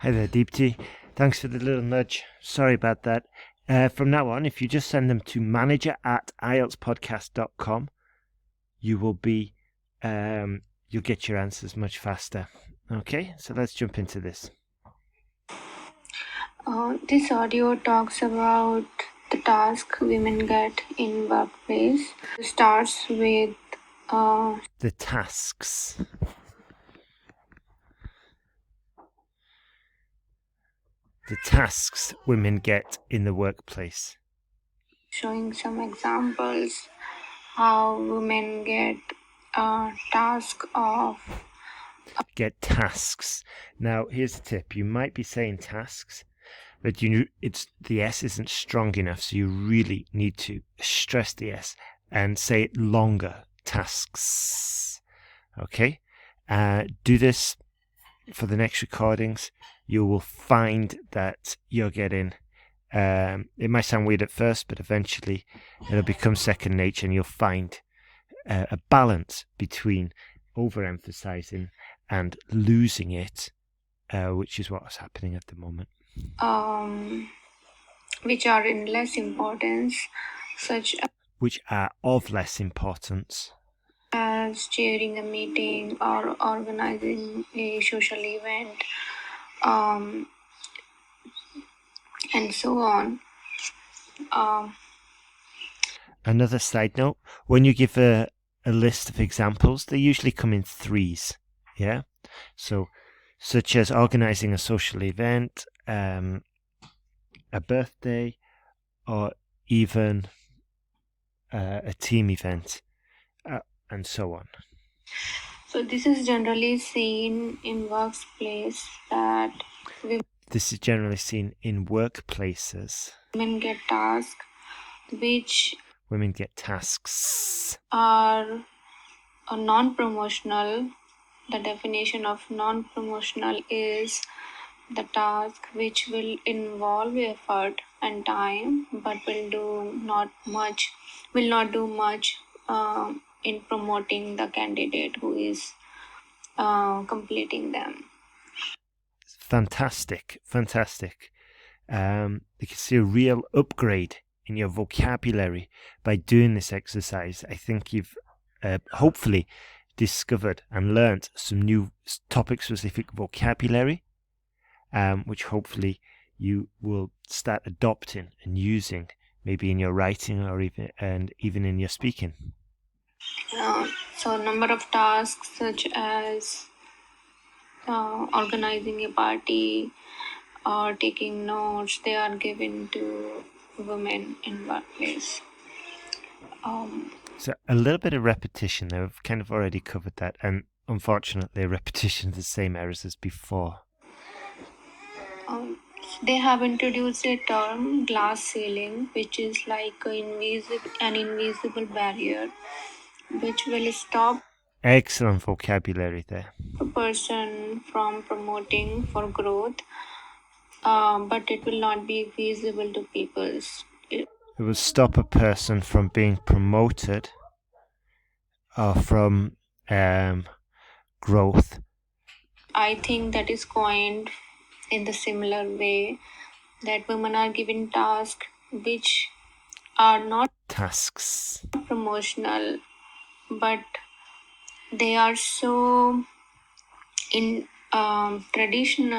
Hi there, Deepti. Thanks for the little nudge. Sorry about that. From now on, if you just send them to manager@ieltspodcast.com, you will be, you'll get your answers much faster. Okay, so let's jump into this. This audio talks about the task women get in workplace. It starts with The tasks. The tasks women get in the workplace. showing some examples how women get task of Get tasks. Now, here's a tip. You might be saying tasks, but it's the S isn't strong enough, so you really need to stress the S and say it longer. Tasks. Okay? Do this for the next recordings. You will find that you're getting, it might sound weird at first, but eventually it'll become second nature, and you'll find a balance between overemphasizing and losing it, which is what's happening at the moment. Which are in less importance, which are of less importance, as chairing a meeting or organizing a social event, and so on. Another side note, when you give a list of examples, they usually come in threes. Yeah? So, such as organizing a social event, a birthday, or even a team event, and so on. So this is generally seen in workplace that this is generally seen in workplaces. Women get tasks which women get tasks are non-promotional. The definition of non-promotional is the task which will involve effort and time, but will not do much in promoting the candidate who is completing them. Fantastic. You can see a real upgrade in your vocabulary by doing this exercise. I think you've hopefully discovered and learnt some new topic-specific vocabulary, which hopefully you will start adopting and using, maybe in your writing or even in your speaking. So, a number of tasks such as organizing a party or taking notes, they are given to women in workplace. So a little bit of repetition there. We've kind of already covered that, and unfortunately, a repetition of the same errors as before. They have introduced a term glass ceiling, which is like an invisible barrier, which will stop Excellent vocabulary there. a person from promoting for growth, but it will not be visible to people. It will stop a person from being promoted or from growth. I think that is coined in the similar way that women are given tasks which are not tasks promotional, but they are so in tradition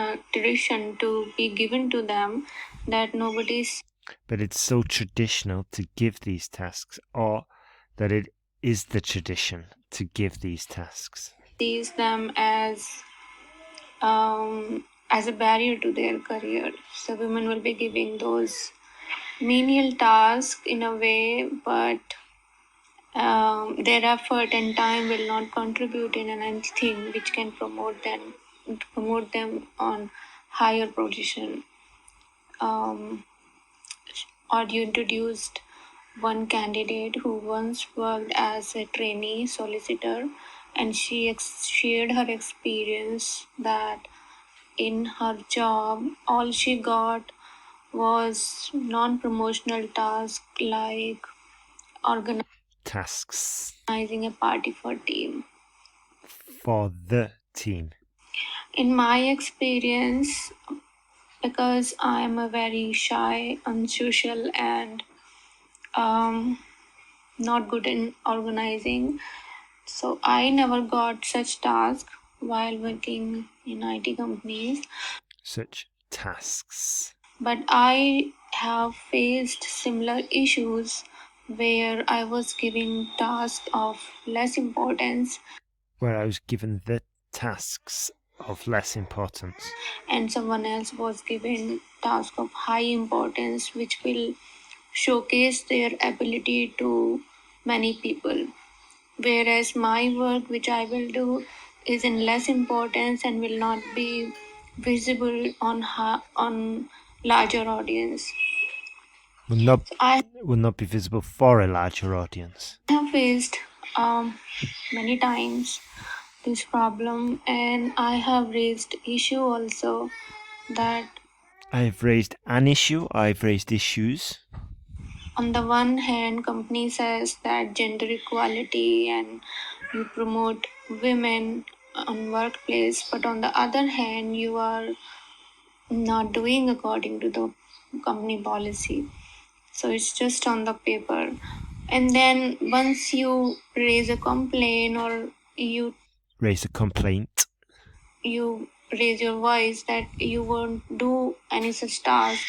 to be given to them that nobody's. But it's so traditional to give these tasks, or that it is the tradition to give these tasks. Sees them as a barrier to their career. So women will be giving those menial tasks in a way, but their effort and time will not contribute in anything which can promote them on higher position. Audio introduced one candidate who once worked as a trainee solicitor, and she shared her experience that in her job all she got was non-promotional tasks like organizing a party for the team. In my experience, because I am a very shy, unsocial, and um, not good in organizing. So I never got such tasks while working in IT companies. Such tasks. But I have faced similar issues where I was given tasks of less importance Where I was given the tasks of less importance. and someone else was given tasks of high importance, which will showcase their ability to many people. Whereas my work, which I will do, is in less importance and will not be visible on larger audience. Will not, I will not be visible for a larger audience. have faced many times this problem, and I have raised issue also that I've raised an issue, I've raised issues. on the one hand company says that gender equality and you promote women on workplace, but on the other hand you are not doing according to the company policy, so it's just on the paper. And then once you raise a complaint or Raise a complaint. you raise your voice that you won't do any such task,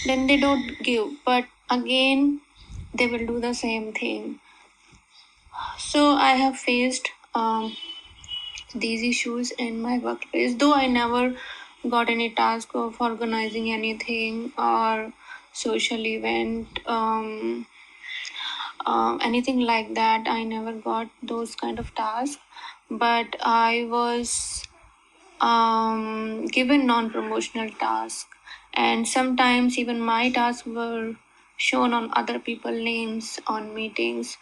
then they don't give, but again they will do the same thing. So I have faced these issues in my workplace, though I never got any task of organizing anything or social event, anything like that. I never got those kind of tasks, but I was given non-promotional tasks, and sometimes even my tasks were shown on other people names on meetings.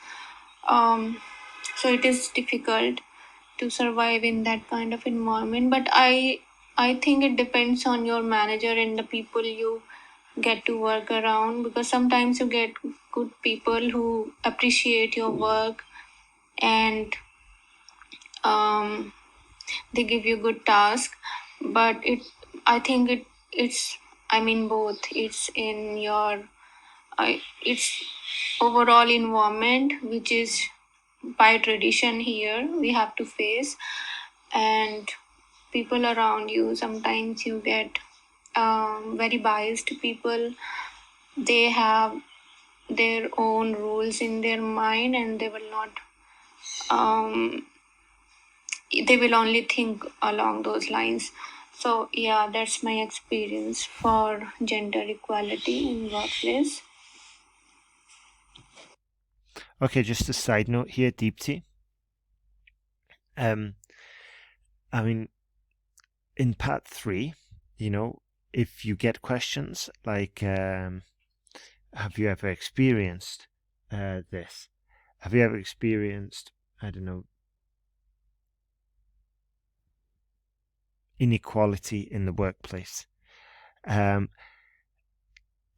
So it is difficult to survive in that kind of environment, but I think it depends on your manager and the people you get to work around, because sometimes you get good people who appreciate your work and um, they give you good task. But I think it's, I mean, both, it's in your it's overall environment, which is by tradition here we have to face, and people around you. Sometimes you get very biased people. They have their own rules in their mind, and they will not um, they will only think along those lines. So yeah, that's my experience for gender equality in workplace. Okay, just a side note here, Deepti. Um, I mean, in part 3, if you get questions like, have you ever experienced this? Have you ever experienced, I don't know, inequality in the workplace?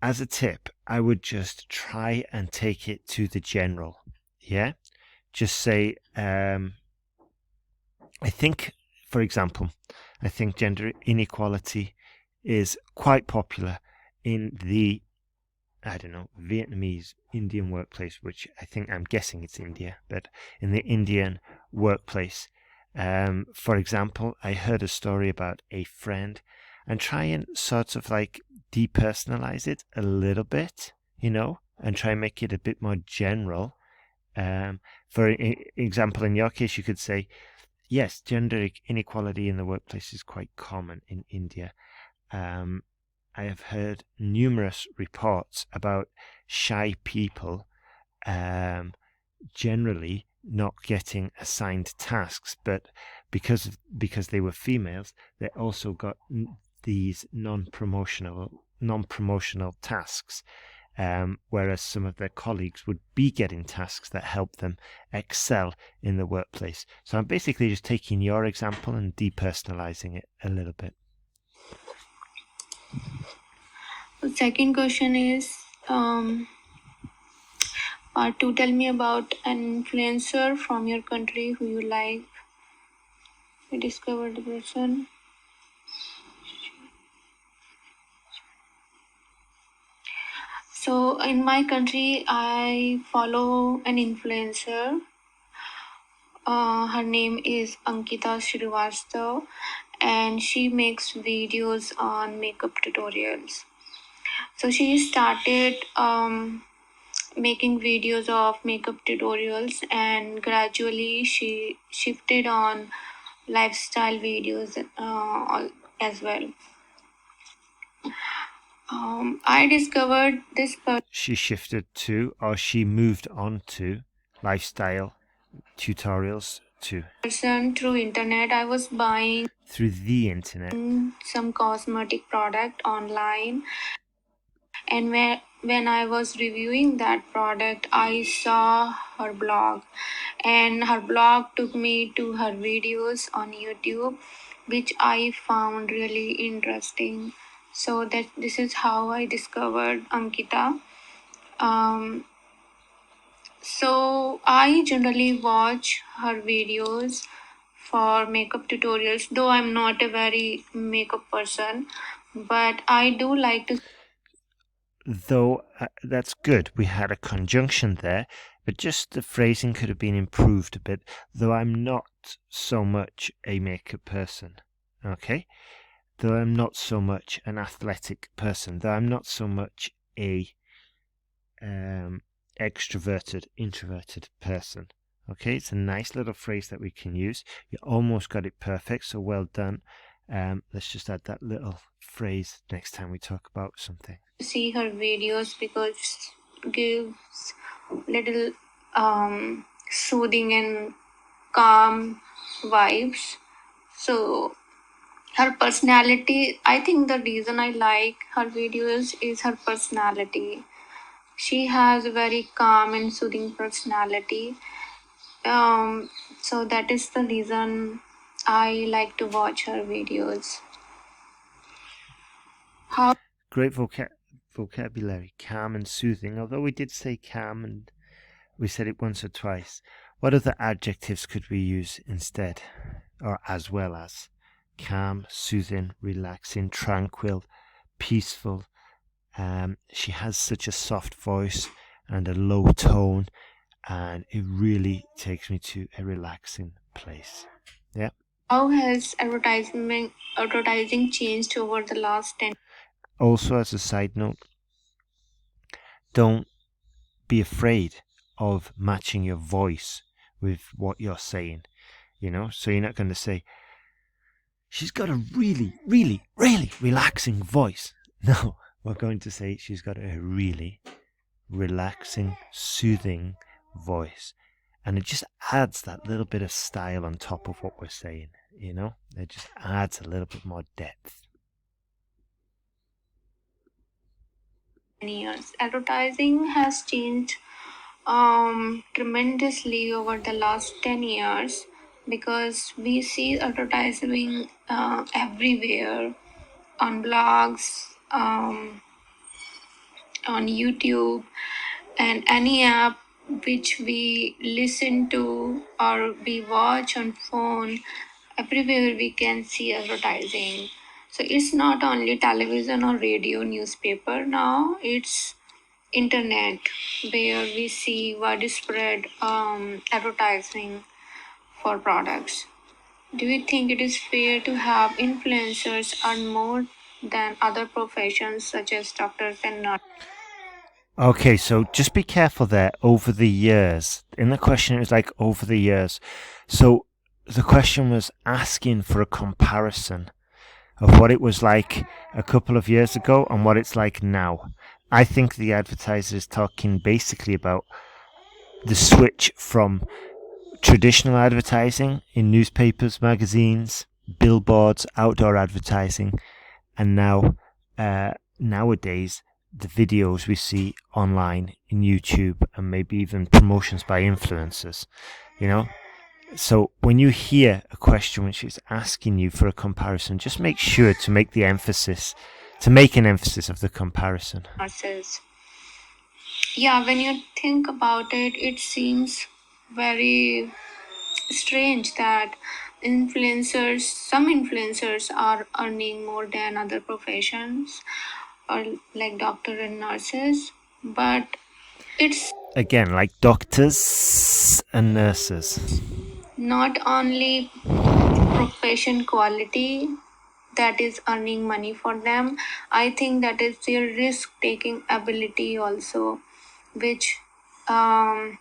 As a tip, I would just try and take it to the general. Yeah? Just say, I think, for example, I think gender inequality is quite popular in the, I don't know, Vietnamese Indian workplace, which I'm guessing it's India, but in the Indian workplace. For example, I heard a story about a friend, and try and sort of like depersonalize it a little bit, and try and make it a bit more general. For example, in your case, you could say, yes, gender inequality in the workplace is quite common in India. I have heard numerous reports about shy people generally not getting assigned tasks, but because they were females, they also got these non-promotional tasks. Whereas some of their colleagues would be getting tasks that help them excel in the workplace. So I'm basically just taking your example and depersonalizing it a little bit. The second question is part 2, tell me about an influencer from your country who you like. We discovered the person. So in my country, I follow an influencer. Her name is Ankita Srivastav, and she makes videos on makeup tutorials. So she started making videos of makeup tutorials, and gradually she shifted on lifestyle videos as well. I discovered this She shifted to, or she moved on to, lifestyle tutorials too. person through internet. I was buying Through the internet. some cosmetic product online, and when I was reviewing that product, I saw her blog, and her blog took me to her videos on YouTube, which I found really interesting. So that this is how I discovered Ankita. Um, so I generally watch her videos for makeup tutorials, though I'm not a very makeup person, but I do like to Though that's good. We had a conjunction there, but just the phrasing could have been improved a bit. Though I'm not so much a makeup person. Okay? Though I'm not so much an athletic person. Though I'm not so much a extroverted, introverted person. Okay, it's a nice little phrase that we can use. You almost got it perfect, so well done. Let's just add that little phrase next time we talk about something. see her videos because it gives little soothing and calm vibes. So her personality, I think the reason I like her videos is her personality. She has a very calm and soothing personality. Um, so that is the reason I like to watch her videos. How Great vocabulary, calm and soothing. Although we did say calm and we said it once or twice. What other adjectives could we use instead, or as well as? Calm, soothing, relaxing, tranquil, peaceful. She has such a soft voice and a low tone, and it really takes me to a relaxing place. Yeah. how has advertising changed over the last 10? Also, as a side note, don't be afraid of matching your voice with what you're saying. So you're not going to say, she's got a really, really, really relaxing voice. No, we're going to say she's got a really relaxing, soothing voice. And it just adds that little bit of style on top of what we're saying, It just adds a little bit more depth. Years. Advertising has changed tremendously over the last 10 years because we see advertising everywhere on blogs, on YouTube, and any app which we listen to or we watch on phone. Everywhere we can see advertising. So it's not only television or radio, newspaper now, it's internet where we see widespread advertising for products. Do you think it is fair to have influencers earn more than other professions such as doctors and nurses? Okay, so just be careful there. Over the years, in the question, it was like over the years. So the question was asking for a comparison of what it was like a couple of years ago and what it's like now. I think the advertiser is talking basically about the switch from traditional advertising in newspapers, magazines, billboards, outdoor advertising, and now nowadays the videos we see online in YouTube and maybe even promotions by influencers, you know. So when you hear a question which is asking you for a comparison, just make sure to make an emphasis of the comparison. Yeah, when you think about it, it seems very strange that some influencers are earning more than other professions, or like doctor and nurses. but it's Again, like doctors and nurses. not only profession quality that is earning money for them. I think that is their risk taking ability also, which um,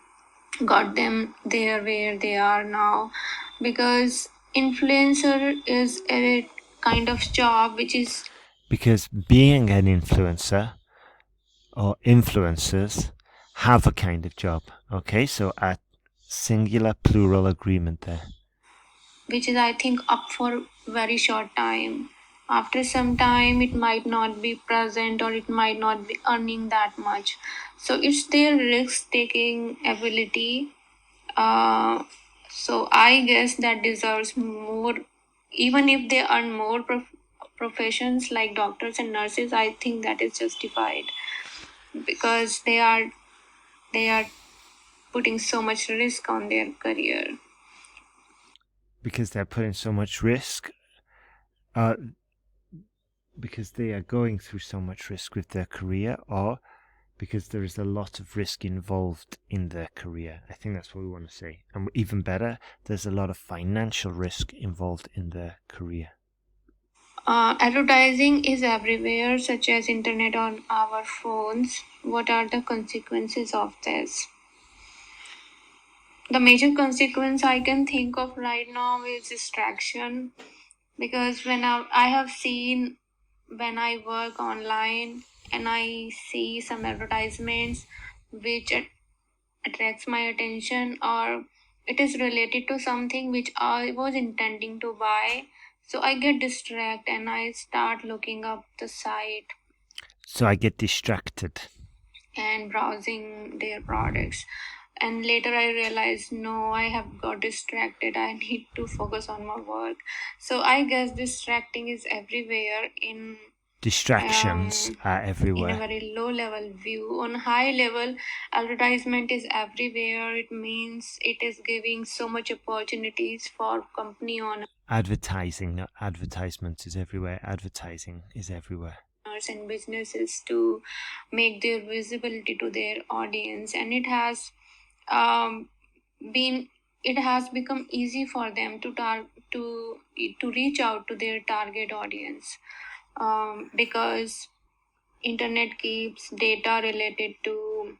got them there where they are now. Because influencer is a kind of job which is Because being an influencer or influencers have a kind of job. Okay, so a singular plural agreement there. which is I think up for very short time. After some time it might not be present or it might not be earning that much. So it's their risk taking ability. So I guess that deserves more, even if they earn more professions like doctors and nurses. I think that is justified because they are putting so much risk on their career. Because they're putting so much risk, uh, because they are going through so much risk with their career, or because there is a lot of risk involved in their career. I think that's what we want to say. And even better, there's a lot of financial risk involved in their career. Advertising is everywhere, such as internet on our phones. What are the consequences of this? The major consequence I can think of right now is distraction, because I have seen when I work online and I see some advertisements which attracts my attention, or it is related to something which I was intending to buy, so I get distracted and I start looking up the site So I get distracted. and browsing their products, and later I realized, no, I have got distracted, I need to focus on my work. So I guess distracting is everywhere Distractions are in a everywhere. very low level view. On high level, advertisement is everywhere. It means it is giving so much opportunities for company owners Advertising, not advertisements, is everywhere. Advertising is everywhere. and businesses to make their visibility to their audience, and um, been it has become easy for them to reach out to their target audience, because internet keeps data related to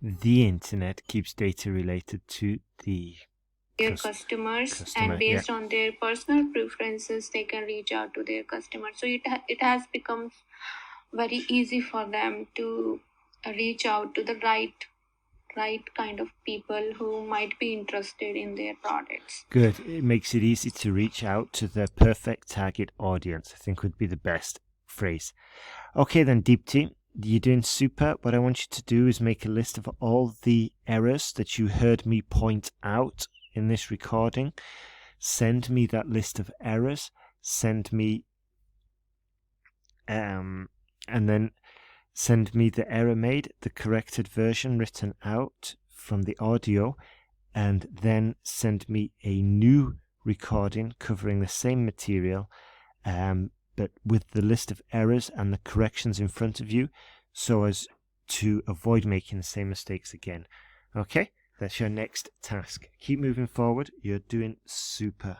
The internet keeps data related to the their customers, and customer. Yeah. based on their personal preferences they can reach out to their customers. So it has become very easy for them to reach out to the right kind of people who might be interested in their products. Good. It makes it easy to reach out to the perfect target audience, I think would be the best phrase. Okay, then, Deepti, you're doing super. What I want you to do is make a list of all the errors that you heard me point out in this recording. Send me that list of errors. Send me, and then send me the error made, the corrected version written out from the audio, and then send me a new recording covering the same material, but with the list of errors and the corrections in front of you, so as to avoid making the same mistakes again. Okay, that's your next task. Keep moving forward. You're doing super.